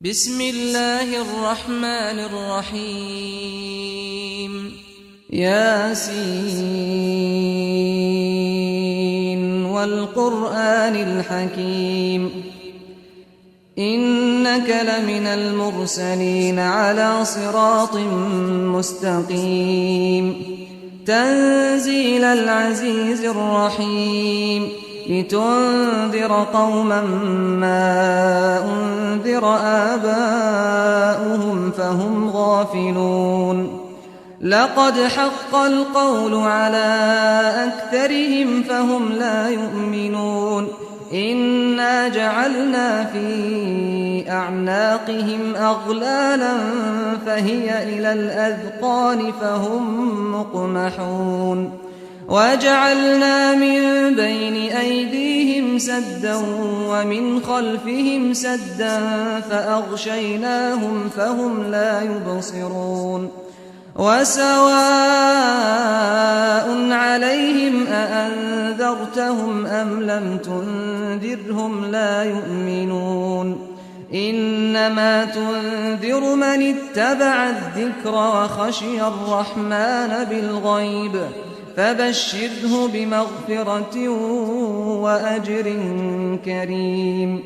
بسم الله الرحمن الرحيم ياسين والقرآن الحكيم إنك لمن المرسلين على صراط مستقيم تنزيل العزيز الرحيم لتنذر قوما ما أنذر آباؤهم فهم غافلون لقد حق القول على أكثرهم فهم لا يؤمنون إنا جعلنا في أعناقهم أغلالا فهي إلى الأذقان فهم مقمحون وجعلنا من بين أيديهم سدا ومن خلفهم سدا فأغشيناهم فهم لا يبصرون وسواء عليهم أأنذرتهم أم لم تنذرهم لا يؤمنون إنما تنذر من اتبع الذكر وخشي الرحمن بالغيب فبشره بمغفرة وأجر كريم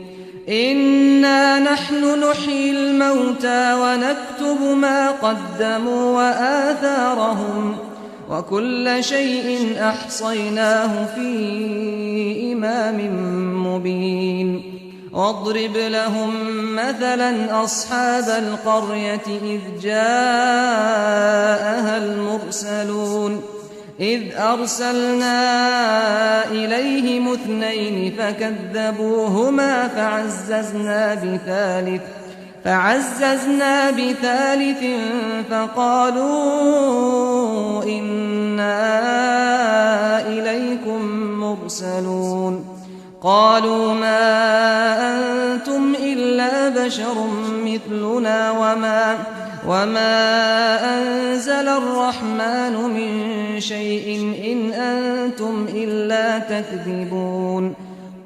إنا نحن نحيي الموتى ونكتب ما قدموا وآثارهم وكل شيء أحصيناه في إمام مبين واضرب لهم مثلا أصحاب القرية إذ جاءها المرسلون إذ أرسلنا إليهم اثنين فكذبوهما فعززنا بثالث فقالوا إنا إليكم مرسلون قالوا ما أنتم إلا بشر مثلنا وما أنزل الرحمن من شيء إن أنتم إلا تكذبون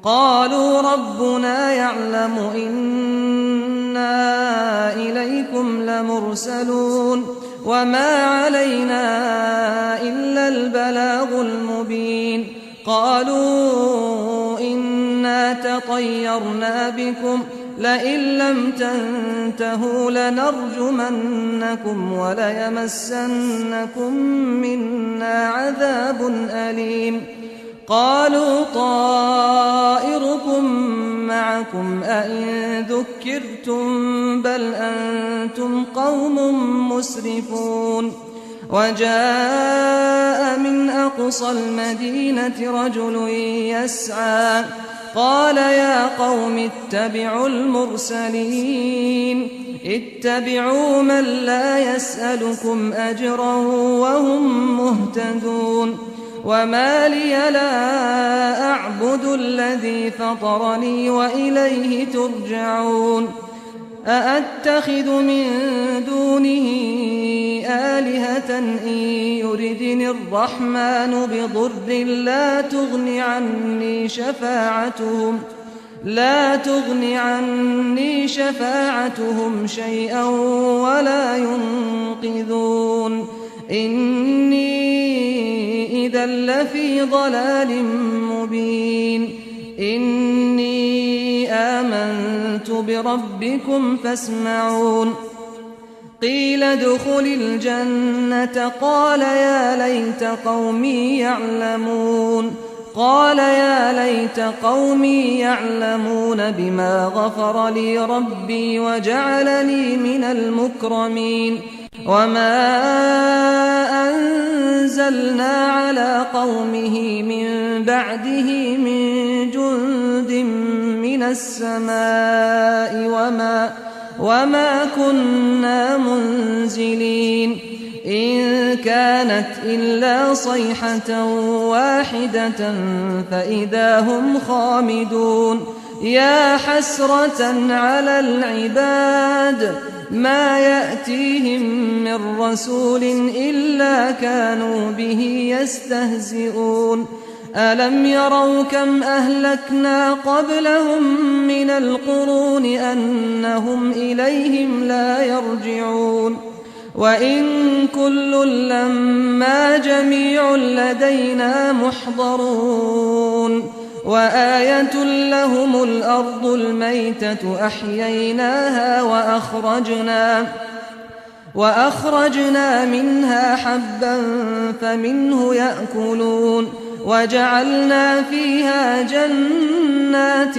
قالوا ربنا يعلم إنا إليكم لمرسلون وما علينا إلا البلاغ المبين قالوا إنا تطيرنا بكم لئن لم تنتهوا لنرجمنكم وليمسنكم منا عذاب أليم قالوا طائركم معكم أئن ذكرتم بل أنتم قوم مسرفون وجاء من أقصى المدينة رجل يسعى قال يا قوم اتبعوا المرسلين اتبعوا من لا يسألكم أجرا وهم مهتدون وما لي لا أعبد الذي فطرني وإليه ترجعون أأتخذ من دونه آلهة إن يردني الرحمن بضر لا تغن عني شفاعتهم شيئا ولا ينقذون إني إذا لفي ضلال مبين إني آمنت بربكم فاسمعون قيل ادخل الجنة قال يا ليت قومي يعلمون بما غفر لي ربي وجعلني من المكرمين وما أنزلنا على قومه من بعده من جند من السماء وما كنا منزلين إن كانت إلا صيحة واحدة فإذا هم خامدون يا حسرة على العباد ما يأتيهم من رسول إلا كانوا به يستهزئون ألم يروا كم أهلكنا قبلهم من القرون أنهم إليهم لا يرجعون وإن كل لما جميع لدينا محضرون وآية لهم الأرض الميتة أحييناها وأخرجنا منها حبا فمنه يأكلون وجعلنا فيها جنات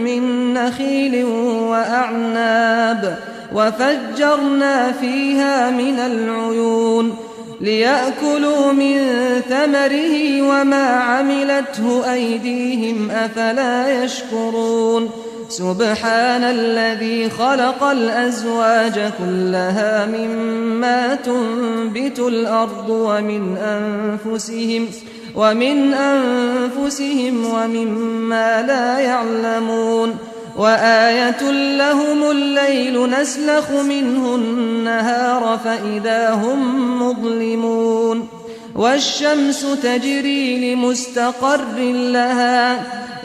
من نخيل وأعناب وفجرنا فيها من العيون ليأكلوا من ثمره وما عملته أيديهم أفلا يشكرون سبحان الذي خلق الأزواج كلها مما تنبت الأرض ومن أنفسهم ومما لا يعلمون وآية لهم الليل نسلخ منه النهار فإذا هم مظلمون والشمس تجري لمستقر لها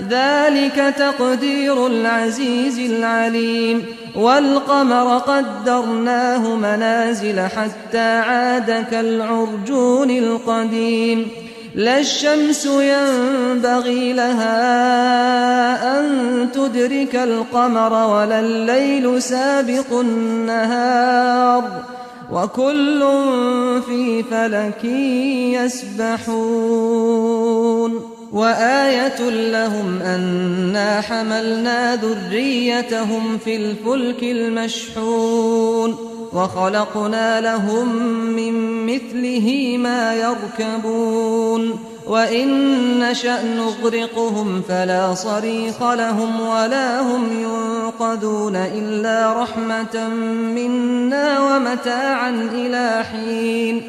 ذلك تقدير العزيز العليم والقمر قدرناه منازل حتى عاد كالعرجون القديم لا الشمس ينبغي لها أن تدرك القمر ولا الليل سابق النهار وكل في فلك يسبحون وآية لهم أنا حملنا ذريتهم في الفلك المشحون وخلقنا لهم من مثله ما يركبون وإن نشأ نغرقهم فلا صريخ لهم ولا هم ينقذون إلا رحمة منا ومتاعا إلى حين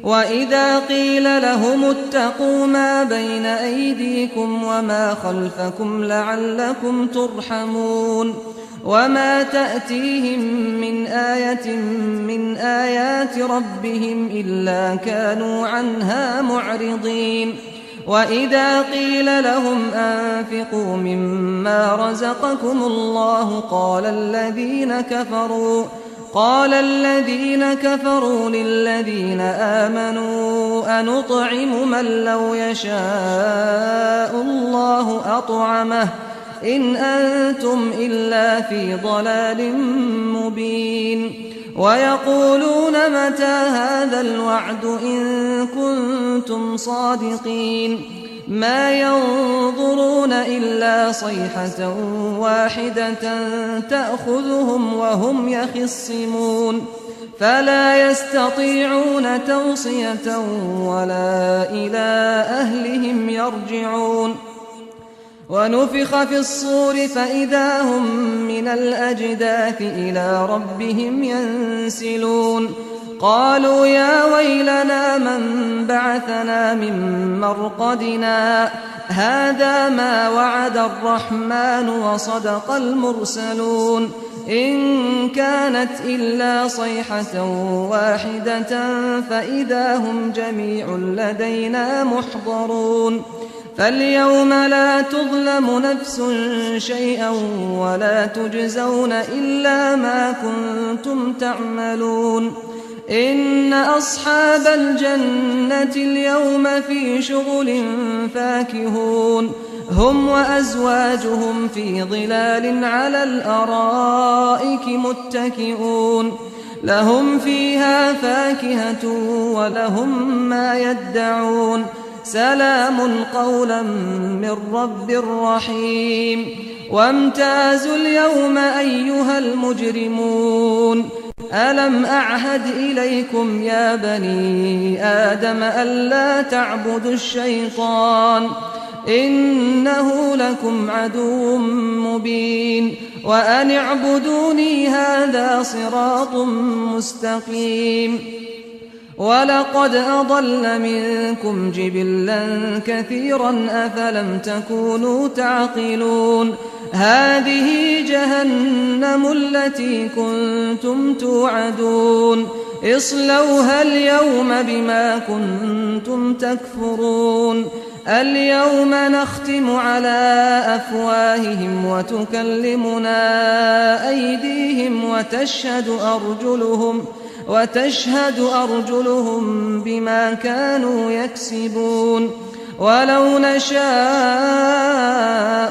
وإذا قيل لهم اتقوا ما بين أيديكم وما خلفكم لعلكم ترحمون وما تأتيهم من آية من آيات ربهم إلا كانوا عنها معرضين وإذا قيل لهم أنفقوا مما رزقكم الله قال الذين كفروا للذين آمنوا أنطعم من لو يشاء الله أطعمه إن أنتم إلا في ضلال مبين ويقولون متى هذا الوعد إن كنتم صادقين ما ينظرون إلا صيحة واحدة تأخذهم وهم يخصمون فلا يستطيعون توصية ولا إلى أهلهم يرجعون ونفخ في الصور فإذا هم من الأجداث إلى ربهم ينسلون قالوا يا ويلنا من بعثنا من مرقدنا هذا ما وعد الرحمن وصدق المرسلون إن كانت إلا صيحة واحدة فإذا هم جميع لدينا محضرون فاليوم لا تظلم نفس شيئا ولا تجزون إلا ما كنتم تعملون إن أصحاب الجنة اليوم في شغل فاكهون هم وأزواجهم في ظلال على الأرائك متكئون لهم فيها فاكهة ولهم ما يدعون سلام قولا من رب رحيم وامتازوا اليوم أيها المجرمون ألم أعهد إليكم يا بني آدم ألا تعبدوا الشيطان إنه لكم عدو مبين وأن اعبدوني هذا صراط مستقيم ولقد أضل منكم جبلا كثيرا أفلم تكونوا تعقلون هذه جهنم التي كنتم توعدون اصلوها اليوم بما كنتم تكفرون اليوم نختم على أفواههم وتكلمنا أيديهم وتشهد أرجلهم بما كانوا يكسبون ولو نشاء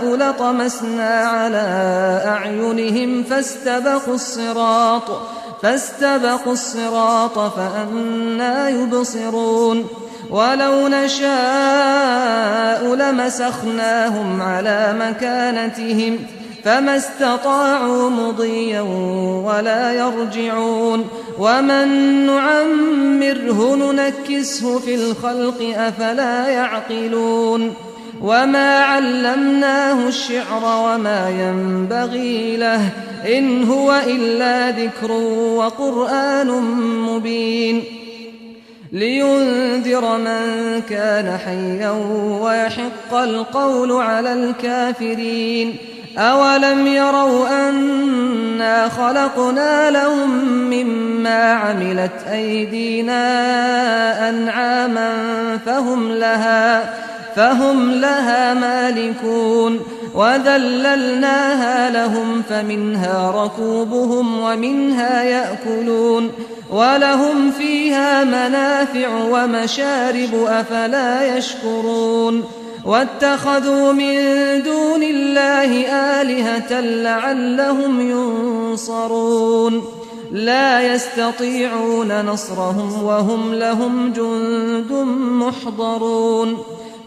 لطمسنا على أعينهم فاستبقوا الصراط فأنى يبصرون ولو نشاء لمسخناهم على مكانتهم فما استطاعوا مضيا ولا يرجعون ومن نعمره ننكسه في الخلق أفلا يعقلون وما علمناه الشعر وما ينبغي له إن هو إلا ذكر وقرآن مبين لينذر من كان حيا ويحق القول على الكافرين أولم يروا أنا خلقنا لهم مما عملت أيدينا أنعاما فهم لها مالكون وذللناها لهم فمنها ركوبهم ومنها يأكلون ولهم فيها منافع ومشارب أفلا يشكرون واتخذوا من دون الله آلهة لعلهم ينصرون لا يستطيعون نصرهم وهم لهم جند محضرون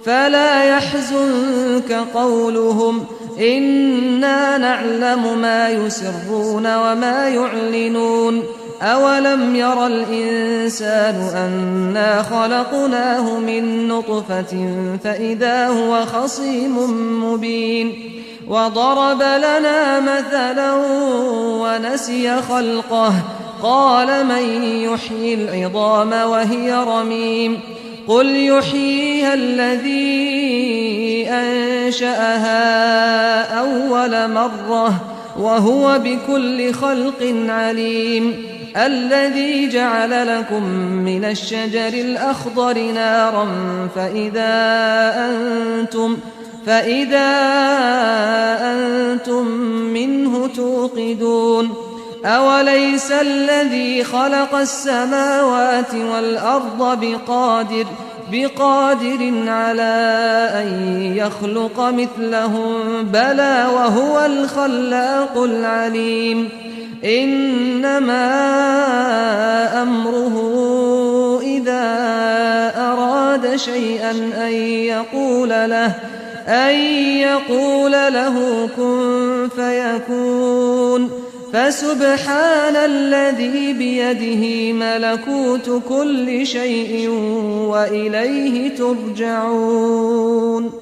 فلا يحزنك قولهم إنا نعلم ما يسرون وما يعلنون أولم ير الإنسان أنا خلقناه من نطفة فإذا هو خصيم مبين وضرب لنا مثلا ونسي خلقه قال من يحيي العظام وهي رميم قل يحييها الذي أنشأها أول مرة وهو بكل خلق عليم الذي جعل لكم من الشجر الأخضر نارا فإذا أنتم منه توقدون أوليس الذي خلق السماوات والأرض بقادر على أن يخلق مثلهم بلى وهو الخلاق العليم إنما أمره إذا أراد شيئا أن يقول له كن فيكون فسبحان الذي بيده ملكوت كل شيء وإليه ترجعون